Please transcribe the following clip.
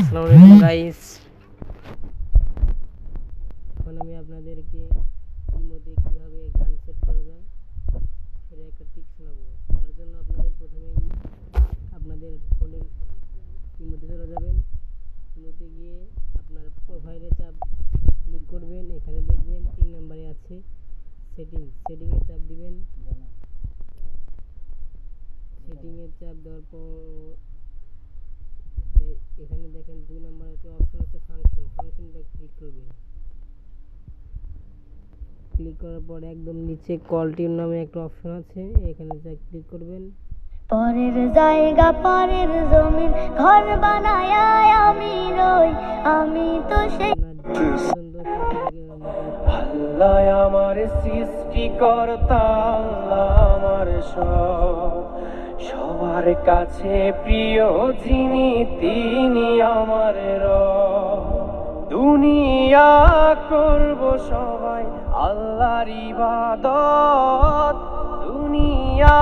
আসসালামু আলাইকুম গাইস। এখন আমি আপনাদেরকে ইমোতে কিভাবে গান সেট করা যায় সেটা একটা টিপস শোনাবো। তার জন্য আপনাদের প্রথমেই আপনাদের ফোনের ইমোতে চলে যাবেন। ইমোতে গিয়ে আপনার প্রোফাইলে চাপ ক্লিক করবেন। এখানে দেখবেন 3 নম্বরে আছে সেটিংয়ে চাপ দিবেন। সেটিংয়ে চাপ দেওয়ার পর এখানে দেখেন 2 নম্বরে একটা অপশন আছে ফাংশনটা ক্লিক করবেন। ক্লিক করার পর একদম নিচে কল টিউন নামে একটা অপশন আছে, এখানে যা ক্লিক করবেন। পরের জায়গা পরের জমিন ঘর বানায় আমি রই, আমি তো সেই আল্লাহ আমার সৃষ্টিকর্তা, আল্লাহ আমার সবার কাছে প্রিয় যিনি, তিনি আমার দুনিয়া করব সবাই আল্লাহর ইবাদত, দুনিয়া